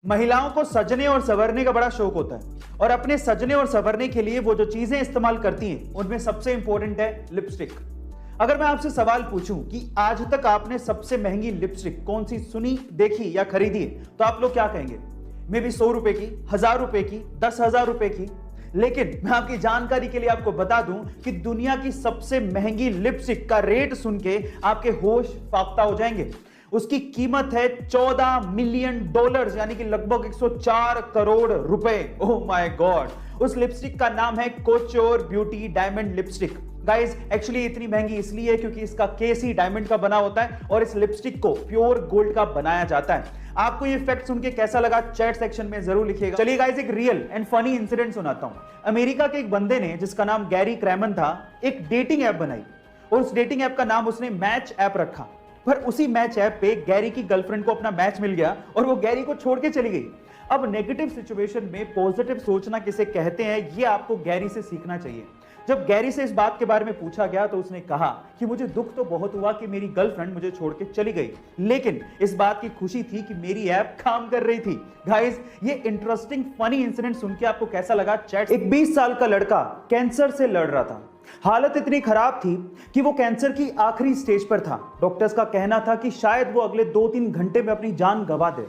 महिलाओं को सजने और संवरने का बड़ा शौक होता है और अपने सजने और संवरने के लिए वो जो चीजें इस्तेमाल करती हैं उनमें सबसे इंपॉर्टेंट है लिपस्टिक। अगर मैं आपसे सवाल पूछूं कि आज तक आपने सबसे महंगी लिपस्टिक कौन सी सुनी, देखी या खरीदी है, तो आप लोग क्या कहेंगे? मे बी 100 रुपए की, 1000 रुपए की, 10,000 रुपए की। लेकिन मैं आपकी जानकारी के लिए आपको बता दूं कि दुनिया की सबसे महंगी लिपस्टिक का रेट सुन के आपके होश फाख्ता हो जाएंगे। उसकी कीमत है $14 मिलियन, यानी कि लगभग 104 करोड़ रुपए। Oh my God. उस लिपस्टिक का नाम है couture beauty diamond lipstick. Guys actually इतनी महंगी इसलिए है क्योंकि इसका केस ही डायमंड का बना होता है और इस लिपस्टिक को प्योर गोल्ड का बनाया जाता है। आपको ये फैक्ट सुन के कैसा लगा चैट सेक्शन में जरूर लिखिएगा। चलिए गाइस एक रियल एंड फनी इंसिडेंट सुनाता हूं। अमेरिका के एक बंदे ने, जिसका नाम गैरी क्रैमन था, एक डेटिंग ऐप बनाई और उस डेटिंग ऐप का नाम उसने मैच ऐप रखा। पर उसी मैच ऐप पे गैरी की गर्लफ्रेंड को अपना मैच मिल गया और वो गैरी को छोड़ के चली गई। अब नेगेटिव सिचुएशन में पॉजिटिव सोचना किसे कहते हैं, ये आपको गैरी से सीखना चाहिए। जब गैरी से इस बात के बारे में पूछा गया तो उसने कहा कि मुझे दुख तो बहुत हुआ कि मेरी गर्लफ्रेंड मुझे छोड़ के चली गई, लेकिन इस बात की खुशी थी कि मेरी ऐप काम कर रही थी। गाइस ये इंटरेस्टिंग फनी इंसिडेंट सुन के आपको कैसा लगा चैट। एक 20 साल का लड़का कैंसर से लड़ रहा था। हालत इतनी खराब थी कि वो कैंसर की आखिरी स्टेज पर था। डॉक्टर्स का कहना था कि शायद वो अगले 2-3 घंटे में अपनी जान गंवा दे।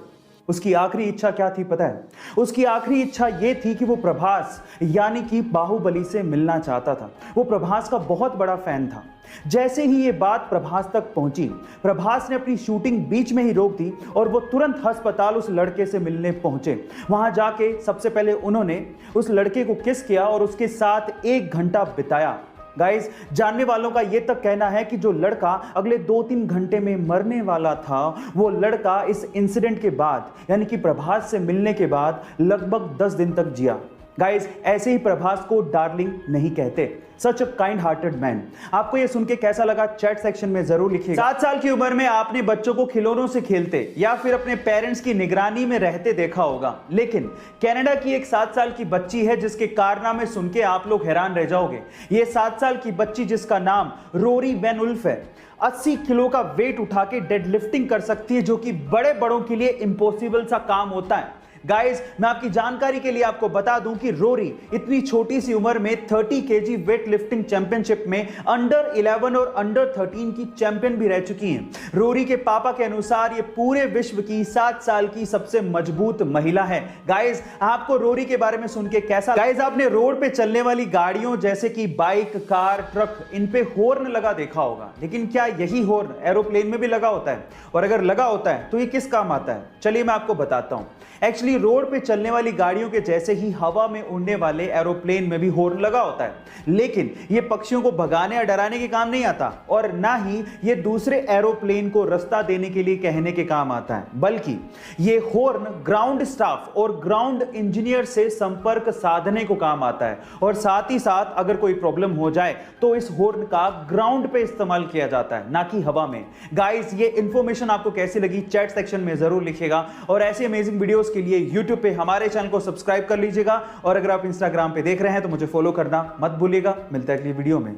उसकी आखिरी इच्छा क्या थी पता है? उसकी आखिरी इच्छा यह थी कि वो प्रभास यानी कि बाहुबली से मिलना चाहता था। वो प्रभास का बहुत बड़ा फैन था। जैसे ही ये बात प्रभास तक पहुंची, प्रभास ने अपनी शूटिंग बीच में ही रोक दी और वो तुरंत अस्पताल उस लड़के से मिलने पहुंचे। वहां जाके सबसे पहले उन्होंने उस लड़के को किस किया और उसके साथ 1 घंटा बिताया। गाइस जानने वालों का यह तक कहना है कि जो लड़का अगले 2-3 घंटे में मरने वाला था, वो लड़का इस इंसिडेंट के बाद यानी कि प्रभास से मिलने के बाद लगभग 10 दिन तक जिया। गाइस ऐसे ही प्रभास को डार्लिंग नहीं कहते। सच अ काइंड हार्टेड मैन। आपको ये सुन के कैसा लगा चैट सेक्शन में जरूर लिखिएगा। 7 साल की उम्र में आपने बच्चों को खिलौनों से खेलते या फिर अपने पेरेंट्स की निगरानी में रहते देखा होगा, लेकिन कनाडा की एक 7 साल की बच्ची है जिसके कारनामे सुन के आप लोग हैरान रह जाओगे। ये 7 साल की बच्ची जिसका नाम रोरी वैन उल्फ है, 80 किलो का वेट उठा के डेडलिफ्टिंग कर सकती है, जो कि बड़े बड़ों के लिए इम्पॉसिबल सा काम होता है। गाइस मैं आपकी जानकारी के लिए आपको बता दूं कि रोरी इतनी छोटी सी उम्र में 30 केजी वेट लिफ्टिंग चैंपियनशिप में अंडर 11 और अंडर 13 की चैंपियन भी रह चुकी हैं। रोरी के पापा के अनुसार ये पूरे विश्व की 7 साल की सबसे मजबूत महिला है। गाइस आपको रोरी के बारे में सुन के कैसा? गाइस आपने रोड पे चलने वाली गाड़ियों जैसे कि बाइक, कार, ट्रक, इन पे हॉर्न लगा देखा होगा, लेकिन क्या यही हॉर्न एरोप्लेन में भी लगा होता है? और अगर लगा होता है तो ये किस काम आता है? चलिए मैं आपको बताता हूं। एक्चुअली रोड पे चलने वाली गाड़ियों के जैसे ही हवा में उड़ने वाले एरोप्लेन में भी हॉर्न लगा होता है, लेकिन ये पक्षियों को भगाने या डराने के काम नहीं आता और ना ही ये दूसरे एरोप्लेन को रास्ता देने के लिए कहने के काम आता है, बल्कि ये हॉर्न ग्राउंड स्टाफ और ग्राउंड इंजीनियर से संपर्क साधने को काम आता है। और साथ ही साथ अगर कोई प्रॉब्लम हो जाए तो इस हॉर्न का ग्राउंड पे इस्तेमाल किया जाता है, ना कि हवा में। गाइस ये इंफॉर्मेशन आपको कैसी लगी चैट सेक्शन में जरूर लिखिएगा और ऐसे अमेजिंग वीडियोस के लिए YouTube पे हमारे चैनल को सब्सक्राइब कर लीजिएगा और अगर आप Instagram पे देख रहे हैं तो मुझे फॉलो करना मत भूलिएगा। मिलता है अगली वीडियो में।